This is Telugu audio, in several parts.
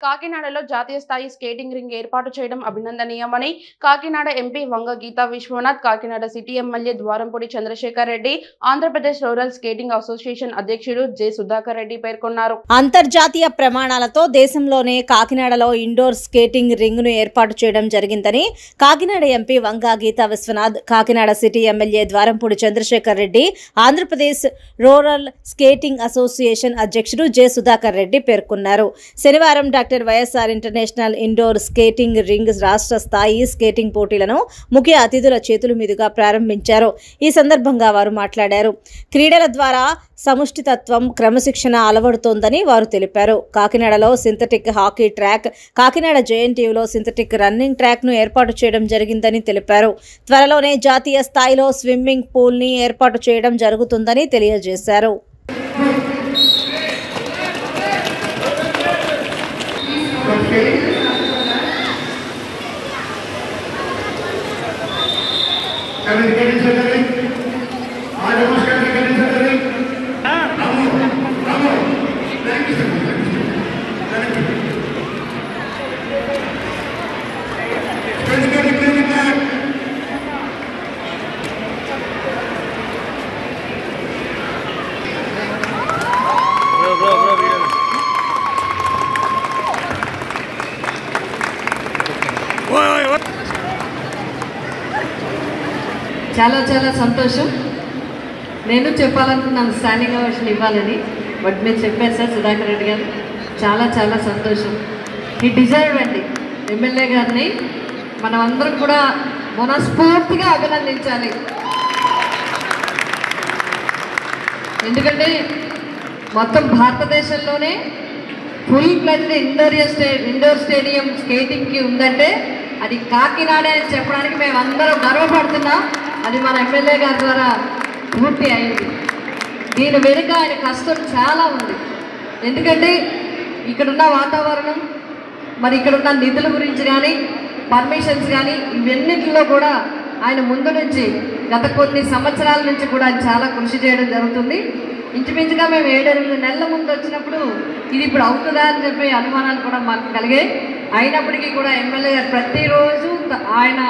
కాకినాడలో జాతీయ స్థాయి స్కేటింగ్ రింగ్ ఏర్పాటు చేయడం అభినందనీయమని Kakinada MP Vanga Geetha Viswanath, Kakinada city MLA Dwarampudi Chandrasekhar Reddy, Andhra Pradesh rural skating association అధ్యక్షుడు జె సుధాకర్ రెడ్డి పేర్కొన్నారు. అంతర్జాతీయ ప్రమాణాలతో దేశంలోనే కాకినాడలో ఇండోర్ స్కేటింగ్ రింగ్ ను ఏర్పాటు చేయడం జరిగిందని Kakinada MP Vanga Geetha Viswanath, Kakinada city MLA Dwarampudi Chandrasekhar Reddy, Andhra Pradesh rural skating association అధ్యక్షుడు జె సుధాకర్ రెడ్డి పేర్కొన్నారు. శనివారం doctor YSR international indoor skating ring రాష్ట్ర స్థాయి స్కేటింగ్ పోటీలను ముఖ్య అతిథుల చేతుల మీదుగా ప్రారంభించారు. ఈ సందర్భంగా వారు మాట్లాడారు. క్రీడల ద్వారా సముష్టితత్వం, క్రమశిక్షణ అలవడుతోందని వారు తెలిపారు. కాకినాడలో సింథటిక్ హాకీ ట్రాక్, కాకినాడ జేఎన్టీయూలో సింథటిక్ రన్నింగ్ ట్రాక్ ను ఏర్పాటు చేయడం జరిగిందని తెలిపారు. త్వరలోనే జాతీయ స్థాయిలో స్విమ్మింగ్ పూల్ ని ఏర్పాటు చేయడం జరుగుతుందని తెలియజేశారు. చాలా చాలా సంతోషం. నేను చెప్పాలనుకున్నాను స్టాండింగ్ ఓవేషన్ ఇవ్వాలని, బట్ మీరు చెప్పారు సార్ సుధాకర్ రెడ్డి గారు. చాలా చాలా సంతోషం. ఈ డిజర్వ్ అండి ఎమ్మెల్యే గారిని మనం అందరం కూడా మనస్ఫూర్తిగా అభినందించాలి. ఎందుకంటే మొత్తం భారతదేశంలోనే ఫుల్ ఫ్లెడ్జ్డ్ ఇండోర్ స్టేడియం స్కేటింగ్కి ఉందంటే అది కాకినాడే అని చెప్పడానికి మేము అందరం గర్వపడుతున్నాం. అది మన ఎమ్మెల్యే గారి ద్వారా పూర్తి అయింది. దీని వెనుక ఆయన కష్టం చాలా ఉంది. ఎందుకంటే ఇక్కడున్న వాతావరణం, మరి ఇక్కడున్న నిధుల గురించి కానీ, పర్మిషన్స్ కానీ, ఇవన్నిటిలో కూడా ఆయన ముందు నుంచి గత కొన్ని సంవత్సరాల నుంచి కూడా ఆయన చాలా కృషి చేయడం జరుగుతుంది. ఇంచుమించుగా మేము 7-8 నెలల ముందు వచ్చినప్పుడు ఇది ఇప్పుడు అవుతుందా అని చెప్పి అనుమానాలు కూడా మాకు కలిగాయి. అయినప్పటికీ కూడా ఎమ్మెల్యే గారు ప్రతిరోజు ఆయన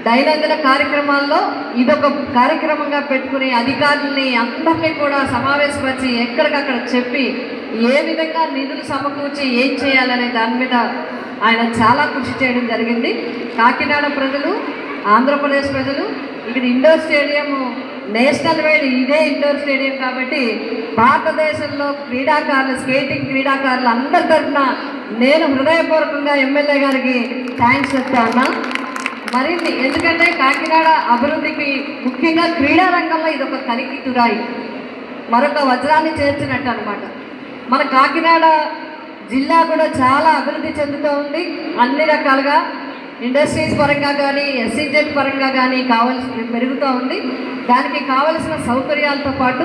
దైనందిన కార్యక్రమాల్లో ఇదొక కార్యక్రమంగా పెట్టుకుని అధికారులని అందరినీ కూడా సమావేశపరిచి ఎక్కడికక్కడ చెప్పి ఏ విధంగా నిధులు సమకూర్చి ఏం చేయాలనే దాని మీద ఆయన చాలా కృషి చేయడం జరిగింది. కాకినాడ ప్రజలు, ఆంధ్రప్రదేశ్ ప్రజలు ఇక్కడ ఇండోర్ స్టేడియం నేషనల్ వైడ్ ఇదే ఇండోర్ స్టేడియం కాబట్టి భారతదేశంలో క్రీడాకారులు, స్కేటింగ్ క్రీడాకారులు అందరి తరఫున నేను హృదయపూర్వకంగా ఎమ్మెల్యే గారికి థ్యాంక్స్ చెప్తా ఉన్నా. మరిన్ని ఎందుకంటే కాకినాడ అభివృద్ధికి ముఖ్యంగా క్రీడా రంగంలో ఇది ఒక కలికితురాయి, మరొక వజ్రాన్ని చేర్చినట్టు అనమాట. మన కాకినాడ జిల్లా కూడా చాలా అభివృద్ధి చెందుతూ ఉంది. అన్ని రకాలుగా ఇండస్ట్రీస్ పరంగా కానీ, ఎస్సీజెడ్ పరంగా కానీ కావాల్సిన పెరుగుతూ ఉంది. దానికి కావలసిన సౌకర్యాలతో పాటు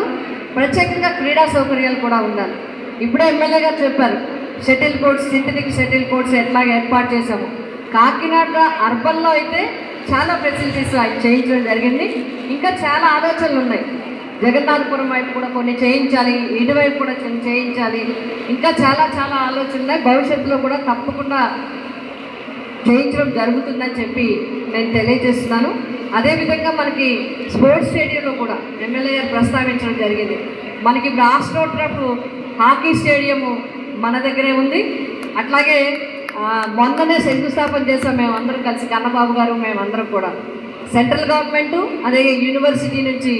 ప్రత్యేకంగా క్రీడా సౌకర్యాలు కూడా ఉండాలి. ఇప్పుడే ఎమ్మెల్యే గారు చెప్పారు, shuttle courts, synthetic shuttle courts ఎట్లాగ ఏర్పాటు చేశాము. కాకినాడ అర్బన్లో అయితే చాలా ఫెసిలిటీస్ చేయించడం జరిగింది. ఇంకా చాలా ఆలోచనలు ఉన్నాయి. జగన్నాథపురం వైపు కూడా కొన్ని చేయించాలి, ఇటువైపు కూడా చేయించాలి. ఇంకా చాలా చాలా ఆలోచనలు ఉన్నాయి. భవిష్యత్తులో కూడా తప్పకుండా చేయించడం జరుగుతుందని చెప్పి నేను తెలియజేస్తున్నాను. అదేవిధంగా మనకి స్పోర్ట్స్ స్టేడియంలో కూడా ఎమ్మెల్యే గారు ప్రస్తావించడం జరిగింది. మనకి ఇప్పుడు ఆస్ట్రోట్రఫ్ హాకీ స్టేడియము మన దగ్గరే ఉంది. అట్లాగే మొన్ననే శంకుస్థాపన చేసాం మేమందరం కలిసి, కన్నబాబు గారు మేమందరం కూడా. సెంట్రల్ గవర్నమెంటు అదే యూనివర్సిటీ నుంచి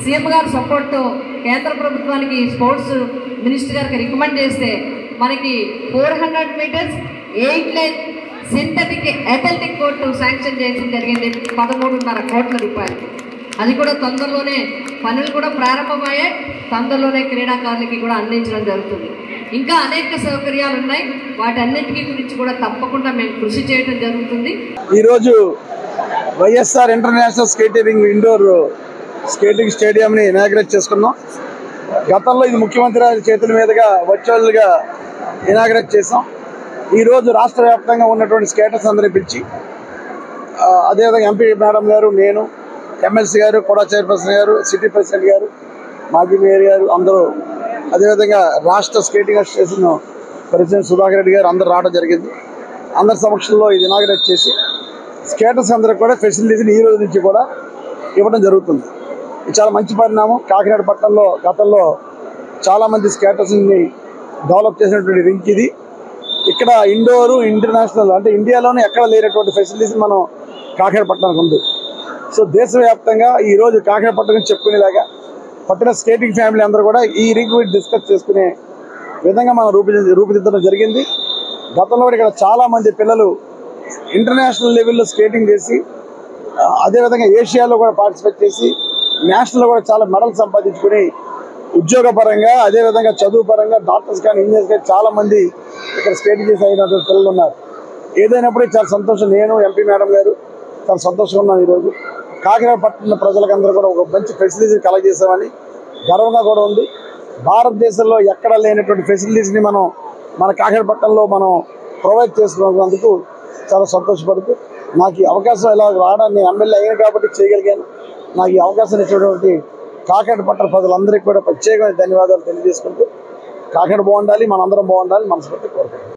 సీఎం గారు సపోర్ట్తో కేంద్ర ప్రభుత్వానికి స్పోర్ట్స్ మినిస్టర్ గారికి రికమెండ్ చేస్తే మనకి 400 meters 8 lane synthetic athletic court sanction చేయడం జరిగింది 13.5 కోట్ల రూపాయలు. అది కూడా తొందరలోనే పనులు కూడా ప్రారంభమయ్యాయి. తొందరలోనే క్రీడాకారులకి కూడా అందించడం జరుగుతుంది. ఇంకా అనేక సౌకర్యాలు ఉన్నాయి. వాటన్నిటికీ గురించి కూడా తప్పకుండా మేము కృషి చేయడం జరుగుతుంది. ఈరోజు YSR international skating indoor skating స్టేడియంని ఇనాగ్రేట్ చేసుకున్నాం. గతంలో ఇది ముఖ్యమంత్రి చేతుల మీదుగా వర్చువల్గా ఇనాగ్రేట్ చేసాం. ఈరోజు రాష్ట్ర వ్యాప్తంగా ఉన్నటువంటి స్కేటర్స్ అందరినీ పిలిచి, అదేవిధంగా ఎంపీ మేడం గారు, నేను, ఎమ్మెల్సీ గారు, కూడా చైర్పర్సన్ గారు, సిటీ ప్రెసిడెంట్ గారు, మాజీ మేయర్ గారు అందరూ, అదేవిధంగా రాష్ట్ర skating association president Sudhakar Reddy గారు అందరు రావడం జరిగింది. అందరి సమక్షంలో ఇది ఇనాగ్రేట్ చేసి స్కేటర్స్ అందరికి కూడా ఫెసిలిటీస్ని ఈ రోజు నుంచి కూడా ఇవ్వడం జరుగుతుంది. ఇది చాలా మంచి పరిణామం. కాకినాడ పట్టణంలో గతంలో చాలామంది స్కేటర్స్ని డెవలప్ చేసినటువంటి రింక్ ఇది. ఇక్కడ ఇండోరు ఇంటర్నేషనల్ అంటే ఇండియాలోనే ఎక్కడ లేనటువంటి ఫెసిలిటీస్ మనం కాకినాడ పట్టణానికి ఉంది. సో దేశవ్యాప్తంగా ఈరోజు కాకినాడ పట్టణం చెప్పుకునేలాగా పట్టణ స్కేటింగ్ ఫ్యామిలీ అందరూ కూడా ఈ రింక్ గురించి డిస్కస్ చేసుకునే విధంగా మనం రూపుదిద్దడం జరిగింది. గతంలో ఇక్కడ చాలామంది పిల్లలు ఇంటర్నేషనల్ లెవెల్లో స్కేటింగ్ చేసి అదేవిధంగా ఏషియాలో కూడా పార్టిసిపేట్ చేసి నేషనల్లో కూడా చాలా మెడల్స్ సంపాదించుకుని ఉద్యోగపరంగా అదేవిధంగా చదువు పరంగా డాక్టర్స్ కానీ ఇంజనీర్స్ కానీ చాలామంది ఇక్కడ స్కేటింగ్ చేసి అయినటువంటి పిల్లలు ఉన్నారు. ఏదైనప్పుడు చాలా సంతోషం. నేను ఎంపీ మేడం గారు చాలా సంతోషంగా ఉన్నాం. ఈరోజు కాకినాడ పట్టణ ప్రజలకందరూ కూడా ఒక మంచి ఫెసిలిటీస్ కలగజేసామని గర్వంగా కూడా ఉంది. భారతదేశంలో ఎక్కడ లేనటువంటి ఫెసిలిటీస్ని మన కాకినాడ పట్టణంలో మనం ప్రొవైడ్ చేసుకున్నందుకు చాలా సంతోషపడుతూ నాకు ఈ అవకాశం ఇలా రావడానికి ఎమ్మెల్యే అయినా కాబట్టి చేయగలిగాను. నాకు ఈ అవకాశం ఇచ్చినటువంటి కాకినాడ పట్టణ ప్రజలందరికీ కూడా ప్రత్యేకమైన ధన్యవాదాలు తెలియజేసుకుంటూ కాకినాడ బాగుండాలి, మనందరం బాగుండాలి మనస్ఫూర్తి కోరుకుంటున్నాం.